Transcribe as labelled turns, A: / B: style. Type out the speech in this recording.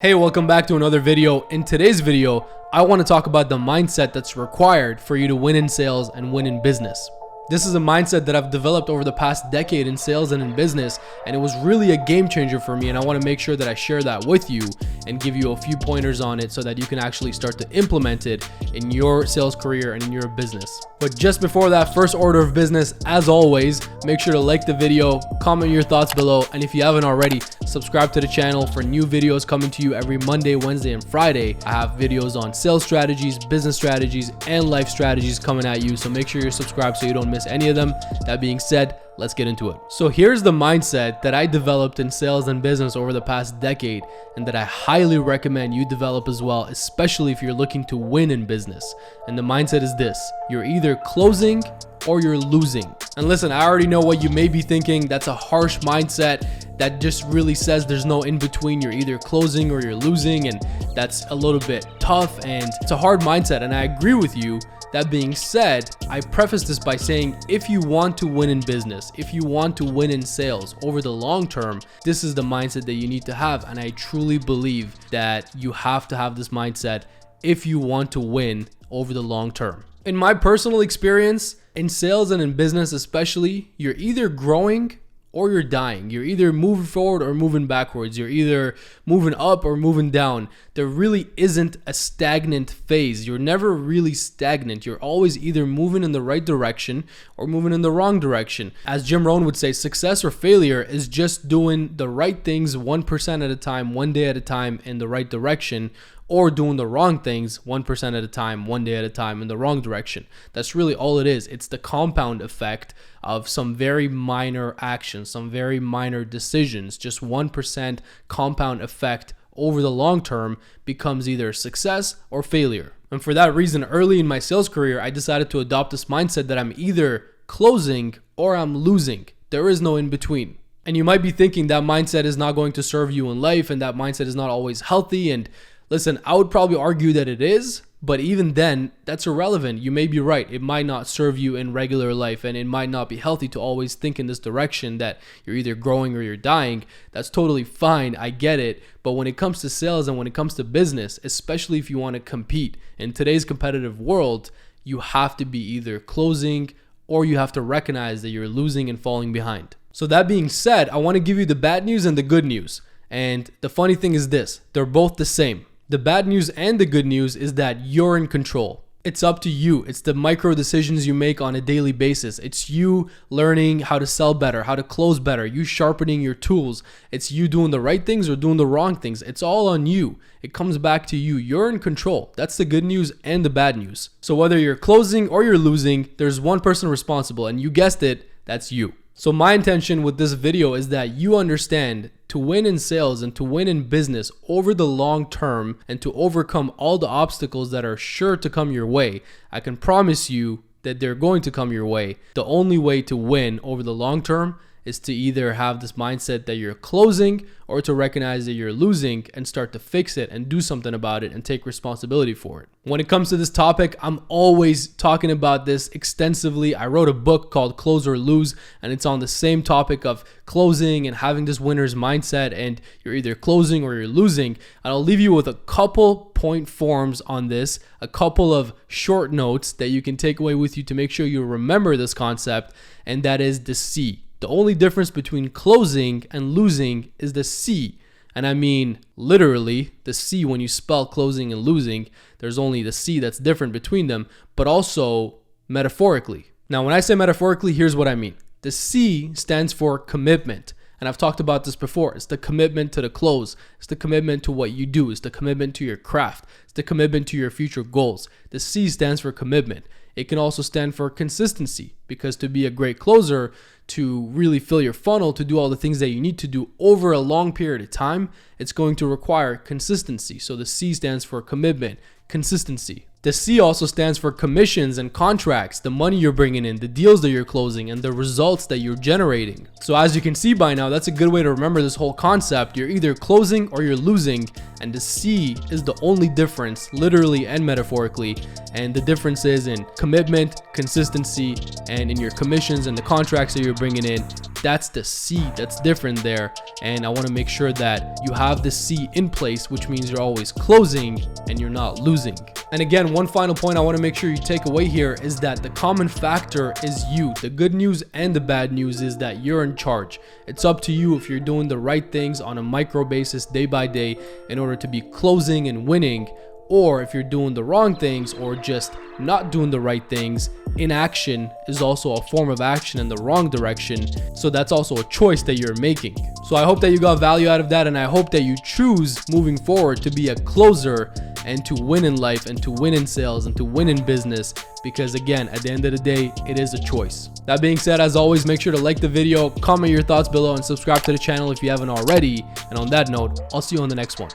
A: Hey, welcome back to another video. In today's video, I want to talk about the mindset that's required for you to win in sales and win in business. This is a mindset that I've developed over the past decade in sales and in business, and it was really a game changer for me, and I want to make sure that I share that with you and give you a few pointers on it so that you can actually start to implement it in your sales career and in your business. But just before that, first order of business, as always, make sure to like the video, comment your thoughts below, and if you haven't already, subscribe to the channel for new videos coming to you every Monday, Wednesday, and Friday. I have videos on sales strategies, business strategies, and life strategies coming at you, so make sure you're subscribed so you don't miss any of them. That being said, let's get into it. So here's the mindset that I developed in sales and business over the past decade, and that I highly recommend you develop as well, especially if you're looking to win in business. And the mindset is this: you're either closing or you're losing. And listen, I already know what you may be thinking. That's a harsh mindset that just really says there's no in between. You're either closing or you're losing, and that's a little bit tough and it's a hard mindset, and I agree with you. That being said, I preface this by saying if you want to win in business, if you want to win in sales over the long term, this is the mindset that you need to have. And I truly believe that you have to have this mindset if you want to win over the long term. In my personal experience, in sales and in business especially, you're either growing or you're dying. You're either moving forward or moving backwards. You're either moving up or moving down. There really isn't a stagnant phase. You're never really stagnant. You're always either moving in the right direction or moving in the wrong direction. As Jim Rohn would say, success or failure is just doing the right things 1% at a time, one day at a time in the right direction, or doing the wrong things 1% at a time, one day at a time in the wrong direction. That's really all it is. It's the compound effect of some very minor actions, some very minor decisions. Just 1% compound effect over the long term becomes either success or failure. And for that reason, early in my sales career, I decided to adopt this mindset that I'm either closing or I'm losing. There is no in between. And you might be thinking that mindset is not going to serve you in life, and that mindset is not always healthy. And listen, I would probably argue that it is, but even then, that's irrelevant. You may be right. It might not serve you in regular life, and it might not be healthy to always think in this direction that you're either growing or you're dying. That's totally fine. I get it. But when it comes to sales and when it comes to business, especially if you want to compete in today's competitive world, you have to be either closing or you have to recognize that you're losing and falling behind. So that being said, I want to give you the bad news and the good news. And the funny thing is this: they're both the same. The bad news and the good news is that you're in control. It's up to you. It's the micro decisions you make on a daily basis. It's you learning how to sell better, how to close better, you sharpening your tools. It's you doing the right things or doing the wrong things. It's all on you. It comes back to you. You're in control. That's the good news and the bad news. So whether you're closing or you're losing, there's one person responsible, and you guessed it, that's you. So my intention with this video is that you understand to win in sales and to win in business over the long term and to overcome all the obstacles that are sure to come your way. I can promise you that they're going to come your way. The only way to win over the long term is to either have this mindset that you're closing or to recognize that you're losing and start to fix it and do something about it and take responsibility for it. When it comes to this topic, I'm always talking about this extensively. I wrote a book called Close or Lose, and it's on the same topic of closing and having this winner's mindset, and you're either closing or you're losing. And I'll leave you with a couple point forms on this, a couple of short notes that you can take away with you to make sure you remember this concept, and that is the C. The only difference between closing and losing is the C. And I mean literally the C. When you spell closing and losing, there's only the C that's different between them, but also metaphorically. Now, when I say metaphorically, here's what I mean. The C stands for commitment. And I've talked about this before. It's the commitment to the close. It's the commitment to what you do. It's the commitment to your craft. It's the commitment to your future goals. The C stands for commitment. It can also stand for consistency, because to be a great closer, to really fill your funnel, to do all the things that you need to do over a long period of time, it's going to require consistency. So the C stands for commitment, consistency. The C also stands for commissions and contracts, the money you're bringing in, the deals that you're closing, and the results that you're generating. So as you can see by now, that's a good way to remember this whole concept. You're either closing or you're losing, and the C is the only difference, literally and metaphorically. And the difference is in commitment, consistency, and in your commissions and the contracts that you're bringing in. That's the C that's different there. And I want to make sure that you have the C in place, which means you're always closing and you're not losing. And again, one final point I want to make sure you take away here is that the common factor is you. The good news and the bad news is that you're in charge. It's up to you if you're doing the right things on a micro basis day by day in order to be closing and winning, or if you're doing the wrong things or just not doing the right things. Inaction is also a form of action in the wrong direction, so that's also a choice that you're making. So I hope that you got value out of that, and I hope that you choose moving forward to be a closer and to win in life and to win in sales and to win in business, because again, at the end of the day, it is a choice. That being said, as always, make sure to like the video, comment your thoughts below, and subscribe to the channel if you haven't already. And on that note, I'll see you on the next one.